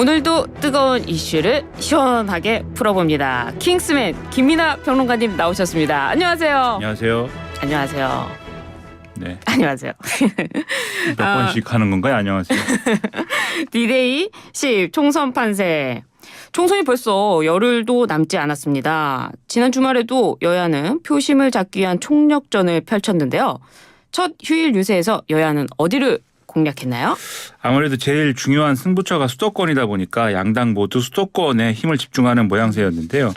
오늘도 뜨거운 이슈를 시원하게 풀어봅니다. 킹스맨 김민하 평론가님 나오셨습니다. 안녕하세요. 안녕하세요. 안녕하세요. 네. 안녕하세요. 몇 번씩 하는 건가요? 안녕하세요. D-Day 10 총선 판세. 총선이 벌써 열흘도 남지 않았습니다. 지난 주말에도 여야는 표심을 잡기 위한 총력전을 펼쳤는데요. 첫 휴일 유세에서 여야는 어디를 공략했나요? 아무래도 제일 중요한 승부처가 수도권이다 보니까 양당 모두 수도권에 힘을 집중하는 모양새였는데요.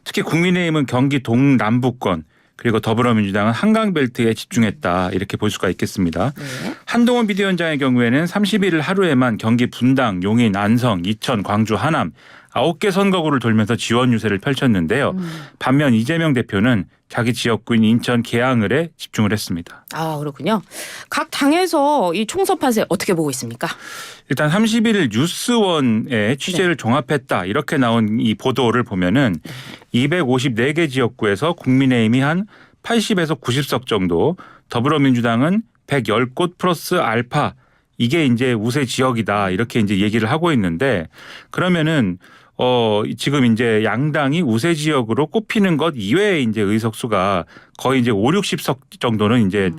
특히 국민의힘은 경기 동남부권 그리고 더불어민주당은 한강벨트에 집중했다 이렇게 볼 수가 있겠습니다. 네. 한동훈 비대위원장의 경우에는 31일 하루에만 경기 분당, 용인, 안성, 이천, 광주, 하남 9개 선거구를 돌면서 지원 유세를 펼쳤는데요. 반면 이재명 대표는 자기 지역구인 인천 계양을에 집중을 했습니다. 아, 그렇군요. 각 당에서 이 총선 판세 어떻게 보고 있습니까? 일단 31일 뉴스원의 취재를 종합했다 이렇게 나온 이 보도를 보면은 254개 지역구에서 국민의힘이 한 80에서 90석 정도, 더불어민주당은 110곳 플러스 알파 이게 이제 우세 지역이다 이렇게 이제 얘기를 하고 있는데 그러면은 지금 이제 양당이 우세 지역으로 꼽히는 것 이외에 이제 의석수가 거의 이제 5, 60석 정도는 이제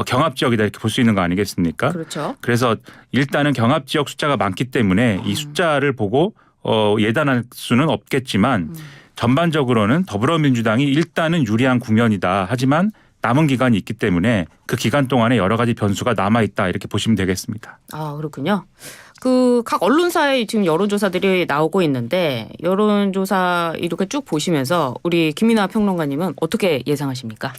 경합 지역이다 이렇게 볼 수 있는 거 아니겠습니까? 그렇죠. 그래서 일단은 경합 지역 숫자가 많기 때문에 이 숫자를 보고 예단할 수는 없겠지만 전반적으로는 더불어민주당이 일단은 유리한 국면이다. 하지만 남은 기간이 있기 때문에 그 기간 동안에 여러 가지 변수가 남아있다 이렇게 보시면 되겠습니다. 아, 그렇군요. 그 각 언론사에 지금 여론조사들이 나오고 있는데 여론조사 이렇게 쭉 보시면서 우리 김민하 평론가님은 어떻게 예상하십니까?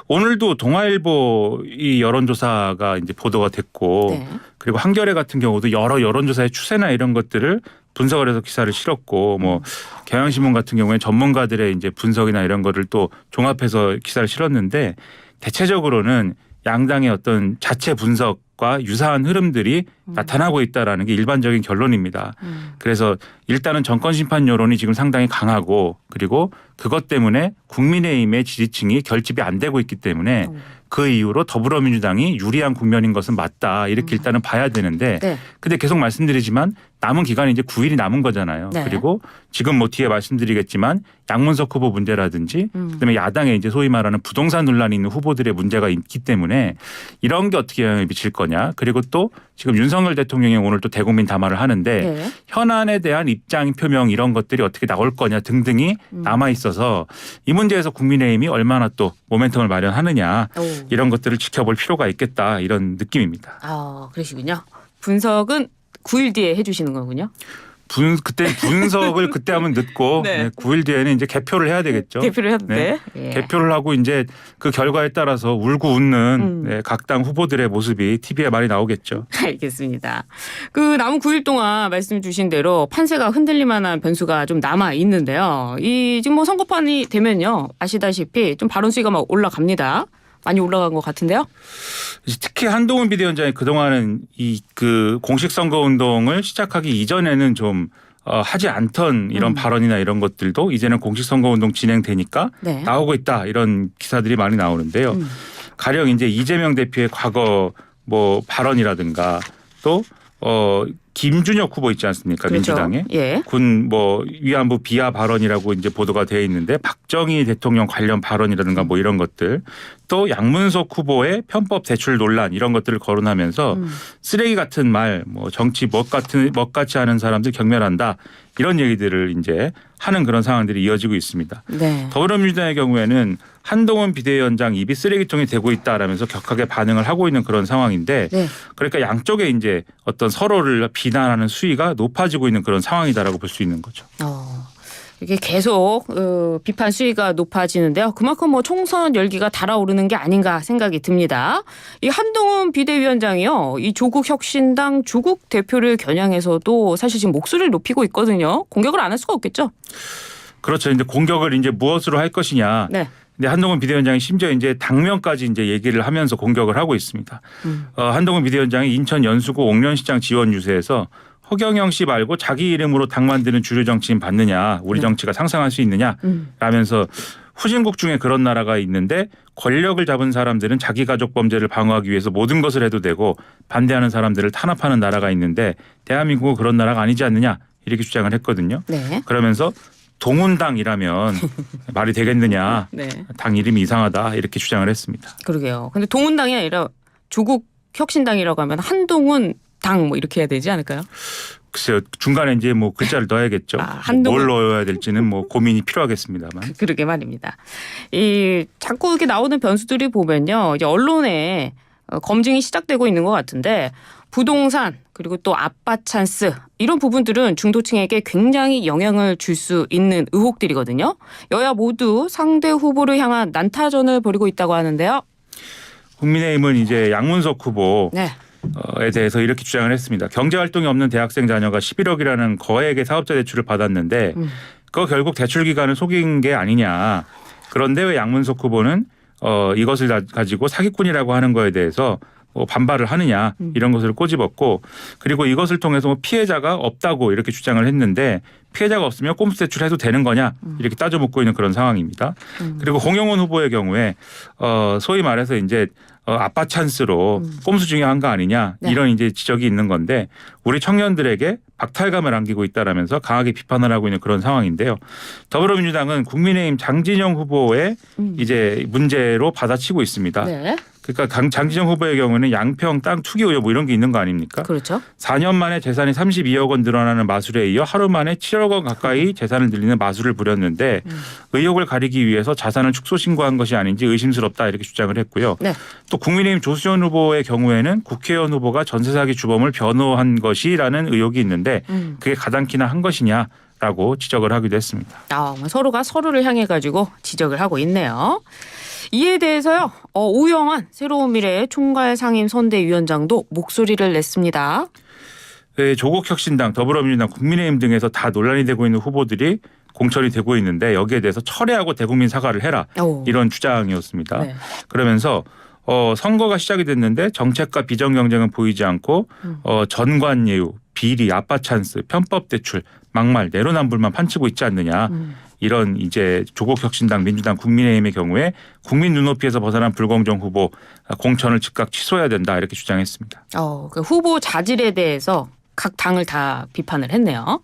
오늘도 동아일보 이 여론조사가 이제 보도가 됐고 네. 그리고 한겨레 같은 경우도 여러 여론조사의 추세나 이런 것들을 분석을 해서 기사를 실었고 뭐 경향신문 같은 경우에 전문가들의 이제 분석이나 이런 거를 또 종합해서 기사를 실었는데 대체적으로는 양당의 어떤 자체 분석과 유사한 흐름들이 나타나고 있다라는 게 일반적인 결론입니다. 그래서 일단은 정권 심판 여론이 지금 상당히 강하고 그리고 그것 때문에 국민의힘의 지지층이 결집이 안 되고 있기 때문에 그 이후로 더불어민주당이 유리한 국면인 것은 맞다 이렇게 일단은 봐야 되는데 네. 근데 계속 말씀드리지만 남은 기간이 이제 9일이 남은 거잖아요. 네. 그리고 지금 뭐 뒤에 말씀드리겠지만 양문석 후보 문제라든지 그다음에 야당에 이제 소위 말하는 부동산 논란이 있는 후보들의 문제가 있기 때문에 이런 게 어떻게 영향을 미칠 거냐. 그리고 또 지금 윤석열 대통령이 오늘 또 대국민 담화를 하는데 네. 현안에 대한 입장 표명 이런 것들이 어떻게 나올 거냐 등등이 남아 있어서 이 문제에서 국민의힘이 얼마나 또 모멘텀을 마련하느냐 이런 것들을 지켜볼 필요가 있겠다 이런 느낌입니다. 아, 그러시군요. 분석은 9일 뒤에 해주시는 거군요. 그때 분석을 그때 하면 늦고 네. 9일 뒤에는 이제 개표를 해야 되겠죠. 개표를 했는데. 네. 예. 개표를 하고 이제 그 결과에 따라서 울고 웃는 각 당 후보들의 모습이 TV에 많이 나오겠죠. 알겠습니다. 그 남은 9일 동안 말씀 주신 대로 판세가 흔들릴 만한 변수가 좀 남아 있는데요. 이 지금 뭐 선거판이 되면요. 아시다시피 좀 발언 수위가 막 올라갑니다. 많이 올라간 것 같은데요. 특히 한동훈 비대위원장이 그동안은 그 공식 선거 운동을 시작하기 이전에는 좀 하지 않던 이런 발언이나 이런 것들도 이제는 공식 선거 운동 진행되니까 네. 나오고 있다 이런 기사들이 많이 나오는데요. 가령 이제 이재명 대표의 과거 뭐 발언이라든가 또 김준혁 후보 있지 않습니까? 그렇죠. 민주당에 예. 군 뭐 위안부 비하 발언이라고 이제 보도가 되어 있는데 박정희 대통령 관련 발언이라든가 뭐 이런 것들 또 양문석 후보의 편법 대출 논란 이런 것들을 거론하면서 쓰레기 같은 말 뭐 정치 멋같이 하는 사람들 경멸한다 이런 얘기들을 이제 하는 그런 상황들이 이어지고 있습니다. 네. 더불어민주당의 경우에는 한동훈 비대위원장 입이 쓰레기통이 되고 있다라면서 격하게 반응을 하고 있는 그런 상황인데 네. 그러니까 양쪽에 이제 어떤 서로를 비난하는 수위가 높아지고 있는 그런 상황이다라고 볼 수 있는 거죠. 이게 계속 비판 수위가 높아지는데요. 그만큼 뭐 총선 열기가 달아오르는 게 아닌가 생각이 듭니다. 이 한동훈 비대위원장이요. 이 조국혁신당 조국 대표를 겨냥해서도 사실 지금 목소리를 높이고 있거든요. 공격을 안 할 수가 없겠죠. 그렇죠. 이제 공격을 이제 무엇으로 할 것이냐. 네. 근데 한동훈 비대위원장이 심지어 이제 당면까지 이제 얘기를 하면서 공격을 하고 있습니다. 한동훈 비대위원장이 인천 연수구 옥련시장 지원 유세에서 허경영 씨 말고 자기 이름으로 당 만드는 주류 정치인 받느냐, 우리 정치가 상상할 수 있느냐 라면서 후진국 중에 그런 나라가 있는데 권력을 잡은 사람들은 자기 가족 범죄를 방어하기 위해서 모든 것을 해도 되고 반대하는 사람들을 탄압하는 나라가 있는데 대한민국은 그런 나라가 아니지 않느냐 이렇게 주장을 했거든요. 네. 그러면서 동훈당이라면 말이 되겠느냐. 네. 당 이름이 이상하다 이렇게 주장을 했습니다. 그러게요. 근데 동훈당이 아니라 조국 혁신당이라고 하면 한동훈 당 뭐 이렇게 해야 되지 않을까요? 글쎄요. 중간에 이제 뭐 글자를 넣어야겠죠. 뭘 넣어야 될지는 뭐 고민이 필요하겠습니다만. 그러게 말입니다. 이 자꾸 이렇게 나오는 변수들이 보면요. 이제 언론에 검증이 시작되고 있는 것 같은데 부동산 그리고 또 아빠 찬스 이런 부분들은 중도층에게 굉장히 영향을 줄 수 있는 의혹들이거든요. 여야 모두 상대 후보를 향한 난타전을 벌이고 있다고 하는데요. 국민의힘은 이제 양문석 후보 네. 에 대해서 이렇게 주장을 했습니다. 경제활동이 없는 대학생 자녀가 11억이라는 거액의 사업자 대출을 받았는데 그거 결국 대출 기간을 속인 게 아니냐. 그런데 왜 양문석 후보는 이것을 가지고 사기꾼이라고 하는 거에 대해서 반발을 하느냐 이런 것을 꼬집었고 그리고 이것을 통해서 피해자가 없다고 이렇게 주장을 했는데 피해자가 없으면 꼼수 대출해도 되는 거냐 이렇게 따져 묻고 있는 그런 상황입니다. 그리고 홍영훈 후보의 경우에 소위 말해서 이제 아빠 찬스로 꼼수 중요한 거 아니냐 이런 이제 지적이 있는 건데 우리 청년들에게 박탈감을 안기고 있다라면서 강하게 비판을 하고 있는 그런 상황인데요. 더불어민주당은 국민의힘 장진영 후보의 이제 문제로 받아치고 있습니다. 네. 그러니까 장진영 후보의 경우는 양평 땅 투기 의혹 뭐 이런 게 있는 거 아닙니까? 그렇죠. 4년 만에 재산이 32억 원 늘어나는 마술에 이어 하루 만에 7억 원 가까이 재산을 늘리는 마술을 부렸는데 의혹을 가리기 위해서 자산을 축소 신고한 것이 아닌지 의심스럽다 이렇게 주장을 했고요. 네. 또 국민의힘 조수현 후보의 경우에는 국회의원 후보가 전세 사기 주범을 변호한 것이라는 의혹이 있는데 그게 가당키나 한 것이냐라고 지적을 하기도 했습니다. 서로가 서로를 향해 가지고 지적을 하고 있네요. 이에 대해서요. 오영환 새로운 미래의 총괄 상임 선대위원장도 목소리를 냈습니다. 네, 조국혁신당, 더불어민주당, 국민의힘 등에서 다 논란이 되고 있는 후보들이 공천이 되고 있는데 여기에 대해서 철회하고 대국민 사과를 해라 이런 주장이었습니다. 네. 그러면서 선거가 시작이 됐는데 정책과 비정 경쟁은 보이지 않고 전관예우, 비리, 아빠 찬스, 편법 대출, 막말, 내로남불만 판치고 있지 않느냐. 이런 이제 조국혁신당, 민주당, 국민의힘의 경우에 국민 눈높이에서 벗어난 불공정 후보 공천을 즉각 취소해야 된다 이렇게 주장했습니다. 그 후보 자질에 대해서 각 당을 다 비판을 했네요.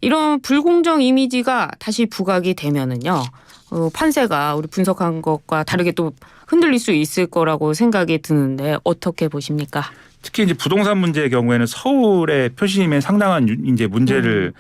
이런 불공정 이미지가 다시 부각이 되면은요. 판세가 우리 분석한 것과 다르게 또 흔들릴 수 있을 거라고 생각이 드는데 어떻게 보십니까? 특히 이제 부동산 문제의 경우에는 서울의 표심에 상당한 이제 문제를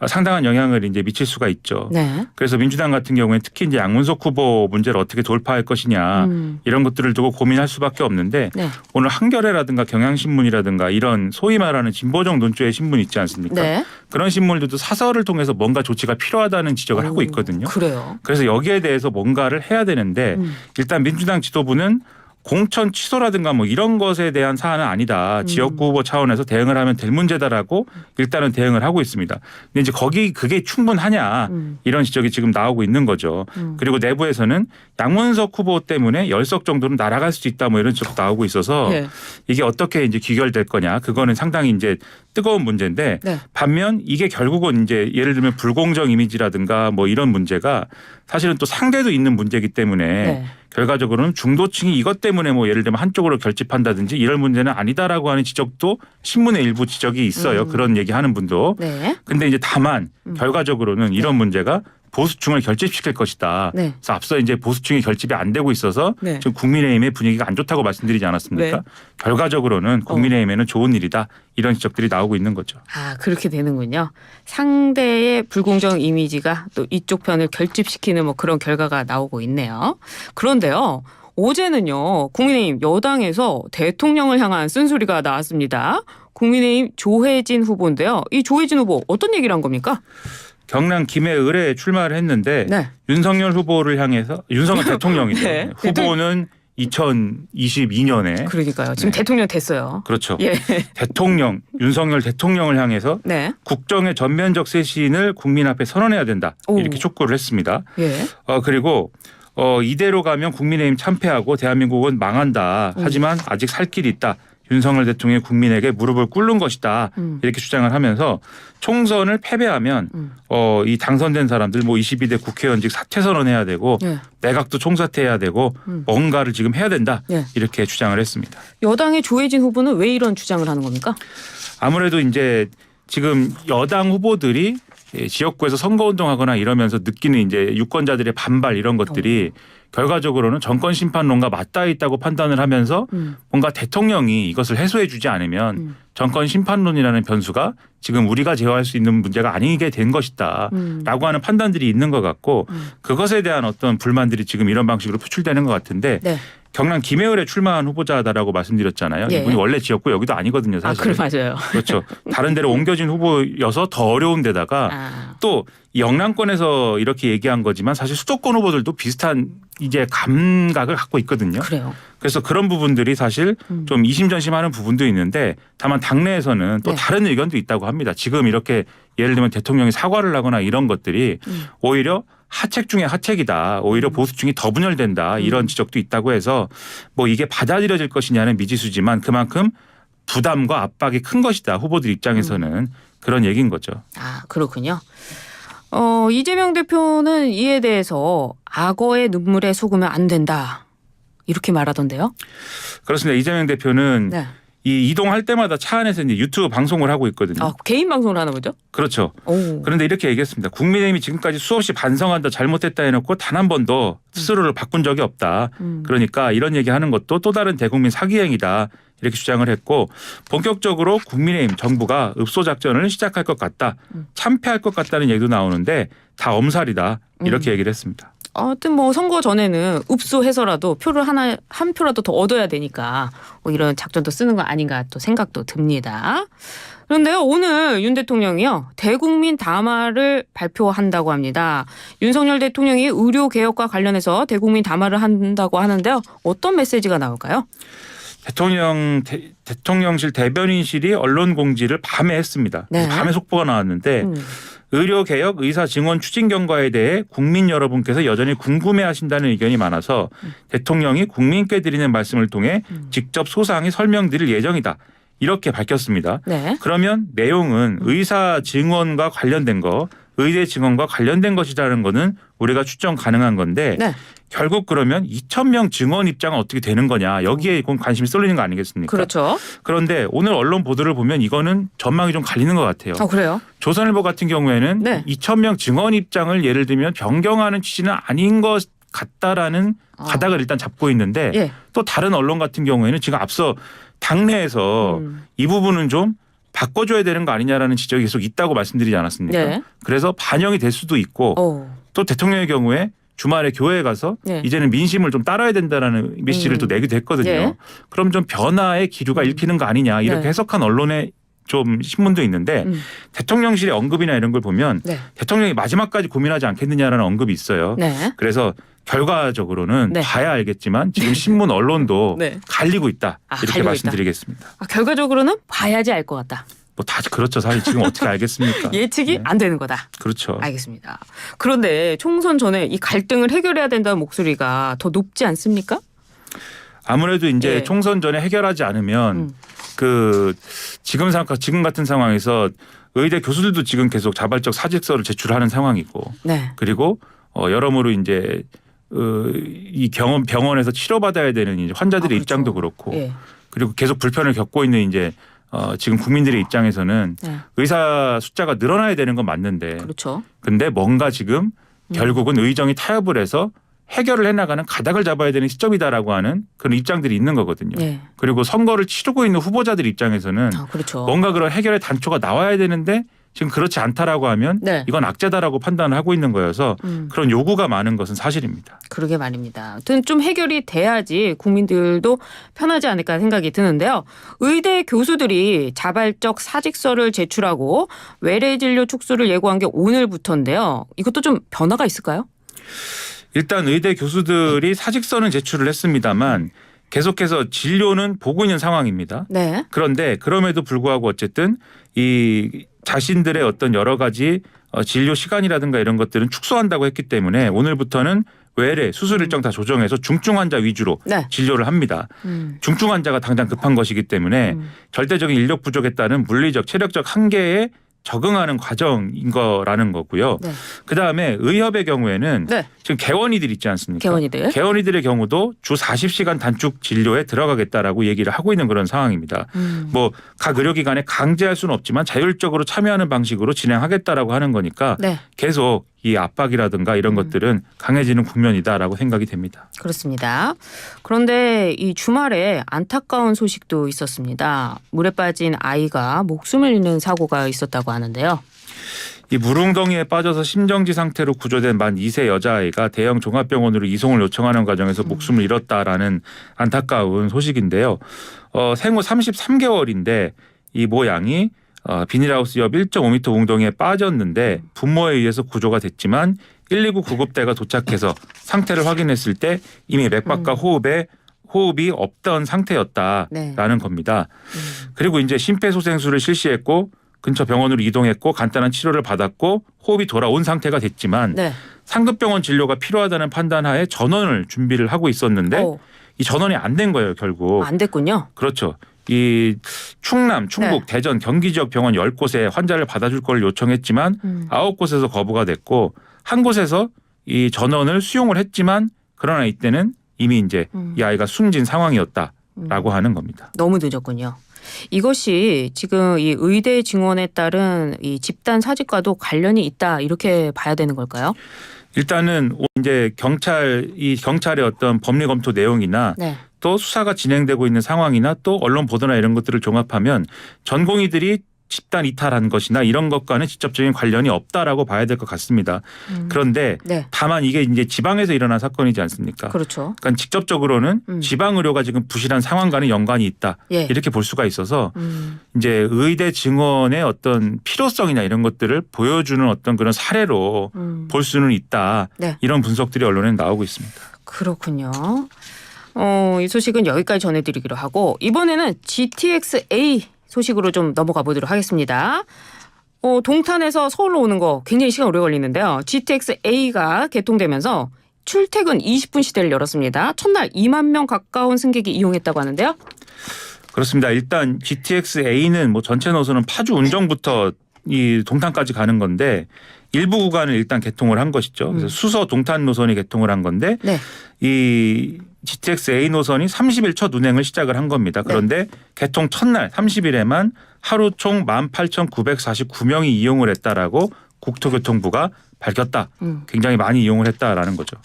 상당한 영향을 이제 미칠 수가 있죠. 네. 그래서 민주당 같은 경우에 특히 이제 양문석 후보 문제를 어떻게 돌파할 것이냐 이런 것들을 두고 고민할 수밖에 없는데 네. 오늘 한겨레라든가 경향신문이라든가 이런 소위 말하는 진보적 논조의 신문 있지 않습니까? 네. 그런 신문들도 사설을 통해서 뭔가 조치가 필요하다는 지적을 하고 있거든요. 그래요. 그래서 여기에 대해서 뭔가를 해야 되는데 일단 민주당 지도부는 공천 취소라든가 뭐 이런 것에 대한 사안은 아니다. 지역구 후보 차원에서 대응을 하면 될 문제다라고 일단은 대응을 하고 있습니다. 근데 이제 그게 충분하냐 이런 지적이 지금 나오고 있는 거죠. 그리고 내부에서는 양문석 후보 때문에 10석 정도는 날아갈 수 있다 뭐 이런 지적도 나오고 있어서 네. 이게 어떻게 이제 귀결될 거냐. 그거는 상당히 이제 뜨거운 문제인데 네. 반면 이게 결국은 이제 예를 들면 불공정 이미지라든가 뭐 이런 문제가 사실은 또 상대도 있는 문제이기 때문에 네. 결과적으로는 중도층이 이것 때문에 뭐 예를 들면 한쪽으로 결집한다든지 이런 문제는 아니다라고 하는 지적도 신문에 일부 지적이 있어요. 그런 얘기하는 분도. 네. 근데 이제 다만 결과적으로는 이런 문제가 보수층을 결집시킬 것이다. 네. 그래서 앞서 이제 보수층이 결집이 안 되고 있어서 네. 지금 국민의힘의 분위기가 안 좋다고 말씀드리지 않았습니까? 네. 결과적으로는 국민의힘에는 좋은 일이다. 이런 지적들이 나오고 있는 거죠. 그렇게 되는군요. 상대의 불공정 이미지가 또 이쪽 편을 결집시키는 뭐 그런 결과가 나오고 있네요. 그런데요. 어제는요. 국민의힘 여당에서 대통령을 향한 쓴소리가 나왔습니다. 국민의힘 조혜진 후보인데요. 이 조혜진 후보 어떤 얘기를 한 겁니까? 경남 김해을에 출마를 했는데 네. 윤석열 후보를 향해서 윤석열 대통령이죠. 네. 후보는 2022년에 그러니까요. 지금 네. 대통령 됐어요. 그렇죠. 예. 대통령 윤석열 대통령을 향해서 네. 국정의 전면적 쇄신을 국민 앞에 선언해야 된다. 이렇게 촉구를 했습니다. 예. 그리고 이대로 가면 국민의힘 참패하고 대한민국은 망한다. 하지만 아직 살 길이 있다. 윤석열 대통령이 국민에게 무릎을 꿇는 것이다. 이렇게 주장을 하면서 총선을 패배하면 이 당선된 사람들 뭐 22대 국회의원직 사퇴 선언해야 되고 네. 내각도 총사퇴해야 되고 뭔가를 지금 해야 된다. 네. 이렇게 주장을 했습니다. 여당의 조혜진 후보는 왜 이런 주장을 하는 겁니까? 아무래도 이제 지금 여당 후보들이 지역구에서 선거운동하거나 이러면서 느끼는 이제 유권자들의 반발 이런 것들이 결과적으로는 정권 심판론과 맞닿아 있다고 판단을 하면서 뭔가 대통령이 이것을 해소해 주지 않으면 정권 심판론이라는 변수가 지금 우리가 제어할 수 있는 문제가 아니게 된 것이다 라고 하는 판단들이 있는 것 같고 그것에 대한 어떤 불만들이 지금 이런 방식으로 표출되는 것 같은데 네. 경남 김해을에 출마한 후보자다라고 말씀드렸잖아요. 예. 이분이 원래 지역구 여기도 아니거든요. 사실. 그래 맞아요. 그렇죠. 다른 데로 옮겨진 후보여서 더 어려운 데다가 또 영남권에서 이렇게 얘기한 거지만 사실 수도권 후보들도 비슷한 이제 감각을 갖고 있거든요. 그래요. 그래서 그런 부분들이 사실 좀 이심전심하는 부분도 있는데 다만 당내에서는 또 네. 다른 의견도 있다고 합니다. 지금 이렇게 예를 들면 대통령이 사과를 하거나 이런 것들이 오히려 하책 중에 하책이다. 오히려 보수층이 더 분열된다. 이런 지적도 있다고 해서 뭐 이게 받아들여질 것이냐는 미지수지만 그만큼 부담과 압박이 큰 것이다. 후보들 입장에서는 그런 얘기인 거죠. 그렇군요. 이재명 대표는 이에 대해서 악어의 눈물에 속으면 안 된다. 이렇게 말하던데요. 그렇습니다. 이재명 대표는 네. 이 이동할 때마다 차 안에서 이제 유튜브 방송을 하고 있거든요. 개인 방송을 하나 보죠? 그렇죠. 오. 그런데 이렇게 얘기했습니다. 국민의힘이 지금까지 수없이 반성한다, 잘못했다 해놓고 단 한 번도 스스로를 바꾼 적이 없다. 그러니까 이런 얘기하는 것도 또 다른 대국민 사기 행위다. 이렇게 주장을 했고 본격적으로 국민의힘 정부가 읍소 작전을 시작할 것 같다. 참패할 것 같다는 얘기도 나오는데 다 엄살이다. 이렇게 얘기를 했습니다. 하여튼 뭐 선거 전에는 읍소해서라도 표를 한 표라도 더 얻어야 되니까 뭐 이런 작전도 쓰는 거 아닌가 또 생각도 듭니다. 그런데요 오늘 윤 대통령이요 대국민 담화를 발표한다고 합니다. 윤석열 대통령이 의료 개혁과 관련해서 대국민 담화를 한다고 하는데요. 어떤 메시지가 나올까요? 대통령실 대변인실이 언론 공지를 밤에 했습니다. 네. 밤에 속보가 나왔는데 의료개혁 의사 증원 추진 경과에 대해 국민 여러분께서 여전히 궁금해하신다는 의견이 많아서 대통령이 국민께 드리는 말씀을 통해 직접 소상히 설명드릴 예정이다. 이렇게 밝혔습니다. 네. 그러면 내용은 의사 증원과 관련된 거, 의대 증원과 관련된 것이라는 거는 우리가 추정 가능한 건데 네. 결국 그러면 2,000명 증원 입장은 어떻게 되는 거냐 여기에 관심이 쏠리는 거 아니겠습니까? 그렇죠. 그런데 오늘 언론 보도를 보면 이거는 전망이 좀 갈리는 것 같아요. 그래요? 조선일보 같은 경우에는 네. 2,000명 증원 입장을 예를 들면 변경하는 취지는 아닌 것 같다라는 가닥을 일단 잡고 있는데 예. 또 다른 언론 같은 경우에는 지금 앞서 당내에서 이 부분은 좀 바꿔줘야 되는 거 아니냐라는 지적이 계속 있다고 말씀드리지 않았습니까? 네. 그래서 반영이 될 수도 있고 또 대통령의 경우에 주말에 교회에 가서 네. 이제는 민심을 좀 따라야 된다라는 메시지를 또 내기도 했거든요. 네. 그럼 좀 변화의 기류가 읽히는 거 아니냐 이렇게 네. 해석한 언론의 좀 신문도 있는데 대통령실의 언급이나 이런 걸 보면 네. 대통령이 마지막까지 고민하지 않겠느냐라는 언급이 있어요. 네. 그래서 결과적으로는 네. 봐야 알겠지만 지금 신문 언론도 네. 갈리고 있다 이렇게 갈리고 말씀드리겠습니다. 결과적으로는 봐야지 알 것 같다. 뭐 다 그렇죠. 사실 지금 어떻게 알겠습니까? 예측이 네. 안 되는 거다. 그렇죠. 알겠습니다. 그런데 총선 전에 이 갈등을 해결해야 된다는 목소리가 더 높지 않습니까? 아무래도 이제 예. 총선 전에 해결하지 않으면 그 지금 같은 상황에서 의대 교수들도 지금 계속 자발적 사직서를 제출하는 상황이고 네. 그리고 여러모로 이제 이 병원에서 치료받아야 되는 이제 환자들의 그렇죠. 입장도 그렇고 예. 그리고 계속 불편을 겪고 있는 이제 지금 국민들의 입장에서는 네. 의사 숫자가 늘어나야 되는 건 맞는데 그렇죠. 근데 뭔가 지금 결국은 의정이 타협을 해서 해결을 해나가는 가닥을 잡아야 되는 시점이다라고 하는 그런 입장들이 있는 거거든요. 예. 그리고 선거를 치르고 있는 후보자들 입장에서는 그렇죠. 뭔가 그런 해결의 단초가 나와야 되는데 지금 그렇지 않다라고 하면 네. 이건 악재다라고 판단을 하고 있는 거여서 그런 요구가 많은 것은 사실입니다. 그러게 말입니다. 아무튼 좀 해결이 돼야지 국민들도 편하지 않을까 생각이 드는데요. 의대 교수들이 자발적 사직서를 제출하고 외래 진료 축소를 예고한 게 오늘부터인데요. 이것도 좀 변화가 있을까요? 일단 의대 교수들이 사직서는 제출을 했습니다만 계속해서 진료는 보고 있는 상황입니다. 네. 그런데 그럼에도 불구하고 어쨌든 이 자신들의 어떤 여러 가지 진료 시간이라든가 이런 것들은 축소한다고 했기 때문에 오늘부터는 외래 수술 일정 다 조정해서 중증 환자 위주로 네. 진료를 합니다. 중증 환자가 당장 급한 것이기 때문에 절대적인 인력 부족에 따른 물리적 체력적 한계에 적응하는 과정인 거라는 거고요. 네. 그다음에 의협의 경우에는 네. 지금 개원이들 있지 않습니까? 개원이들. 개원이들의 경우도 주 40시간 단축 진료에 들어가겠다라고 얘기를 하고 있는 그런 상황입니다. 뭐 각 의료기관에 강제할 수는 없지만 자율적으로 참여하는 방식으로 진행하겠다라고 하는 거니까 네. 계속 이 압박이라든가 이런 것들은 강해지는 국면이다라고 생각이 됩니다. 그렇습니다. 그런데 이 주말에 안타까운 소식도 있었습니다. 물에 빠진 아이가 목숨을 잃는 사고가 있었다고 하는데요. 이 물웅덩이에 빠져서 심정지 상태로 구조된 만 2세 여자아이가 대형 종합병원으로 이송을 요청하는 과정에서 목숨을 잃었다라는 안타까운 소식인데요. 생후 33개월인데 이 모양이 비닐하우스 옆 1.5m 웅덩이에 빠졌는데 부모에 의해서 구조가 됐지만 119 구급대가 도착해서 상태를 확인했을 때 이미 맥박과 호흡이 없던 상태였다라는 네. 겁니다. 그리고 이제 심폐소생술을 실시했고 근처 병원으로 이동했고 간단한 치료를 받았고 호흡이 돌아온 상태가 됐지만 네. 상급병원 진료가 필요하다는 판단하에 전원을 준비를 하고 있었는데 이 전원이 안 된 거예요 결국. 안 됐군요. 그렇죠. 이 충남, 충북, 네. 대전, 경기 지역 병원 10곳에 환자를 받아줄 걸 요청했지만 9곳에서 거부가 됐고 한 곳에서 이 전원을 수용을 했지만 그러나 이때는 이미 이제 이 아이가 숨진 상황이었다라고 하는 겁니다. 너무 늦었군요. 이것이 지금 이 의대 증언에 따른 이 집단 사직과도 관련이 있다 이렇게 봐야 되는 걸까요? 일단은 이제 경찰의 어떤 법리 검토 내용이나 네. 또 수사가 진행되고 있는 상황이나 또 언론 보도나 이런 것들을 종합하면 전공의들이 집단 이탈한 것이나 이런 것과는 직접적인 관련이 없다라고 봐야 될 것 같습니다. 그런데 네. 다만 이게 이제 지방에서 일어난 사건이지 않습니까? 그렇죠. 그러니까 직접적으로는 지방 의료가 지금 부실한 상황과는 연관이 있다. 예. 이렇게 볼 수가 있어서 이제 의대 증언의 어떤 필요성이나 이런 것들을 보여주는 어떤 그런 사례로 볼 수는 있다. 네. 이런 분석들이 언론에 나오고 있습니다. 그렇군요. 이 소식은 여기까지 전해드리기로 하고 이번에는 GTX-A 소식으로 좀 넘어가 보도록 하겠습니다. 동탄에서 서울로 오는 거 굉장히 시간 오래 걸리는데요. GTX-A가 개통되면서 출퇴근 20분 시대를 열었습니다. 첫날 2만 명 가까운 승객이 이용했다고 하는데요. 그렇습니다. 일단 GTX-A는 뭐 전체 노선은 파주 운정부터 이 동탄까지 가는 건데 일부 구간을 일단 개통을 한 것이죠. 그래서 수서 동탄 노선이 개통을 한 건데 네. 이 GTX-A 노선이 30일 첫 운행을 시작을 한 겁니다. 그런데 개통 첫날 30일에만 하루 총 18,949명이 이용을 했다라고 국토교통부가 밝혔다. 굉장히 많이 이용을 했다라는 거죠.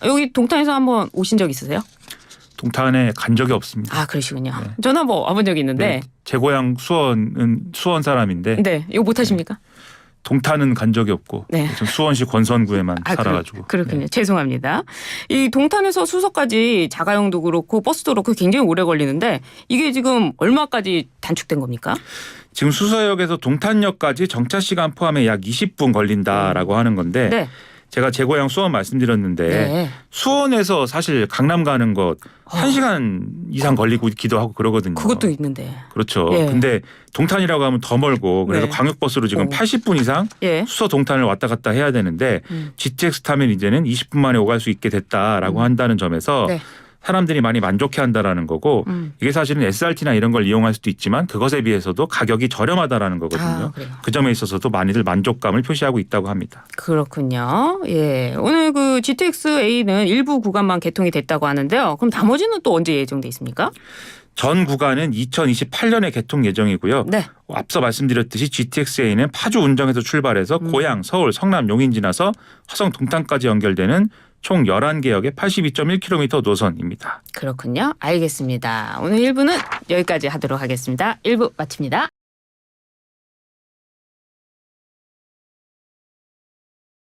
여기 동탄에서 한번 오신 적 있으세요? 동탄에 간 적이 없습니다. 아, 그러시군요. 저는 뭐 와본 적이 있는데. 네. 제 고향 수원은 수원 사람인데 네. 이거 못 하십니까? 동탄은 간 적이 없고 네. 전 수원시 권선구에만 살아가지고. 그렇군요. 네. 죄송합니다. 이 동탄에서 수서까지 자가용도 그렇고 버스도 그렇고 굉장히 오래 걸리는데 이게 지금 얼마까지 단축된 겁니까? 지금 수서역에서 동탄역까지 정차 시간 포함해 약 20분 걸린다라고 하는 건데 네. 제가 제 고향 수원 말씀드렸는데 네. 수원에서 사실 강남 가는 것 1시간 이상 걸리고 있기도 하고 그러거든요. 그것도 있는데. 그렇죠. 예. 근데 동탄이라고 하면 더 멀고 그래서 네. 광역버스로 지금 80분 이상 예. 수서 동탄을 왔다 갔다 해야 되는데 GTX 타면 이제는 20분 만에 오갈 수 있게 됐다라고 한다는 점에서 네. 사람들이 많이 만족해한다라는 거고 이게 사실은 SRT나 이런 걸 이용할 수도 있지만 그것에 비해서도 가격이 저렴하다라는 거거든요. 그래요. 그 점에 있어서도 많이들 만족감을 표시하고 있다고 합니다. 그렇군요. 예. 오늘 그 GTX-A는 일부 구간만 개통이 됐다고 하는데요. 그럼 나머지는 또 언제 예정돼 있습니까? 전 구간은 2028년에 개통 예정이고요. 네. 앞서 말씀드렸듯이 GTX-A는 파주 운정에서 출발해서 고양, 서울, 성남, 용인 지나서 화성 동탄까지 연결되는 총 11개역의 82.1km 노선입니다. 그렇군요. 알겠습니다. 오늘 1부는 여기까지 하도록 하겠습니다. 1부 마칩니다.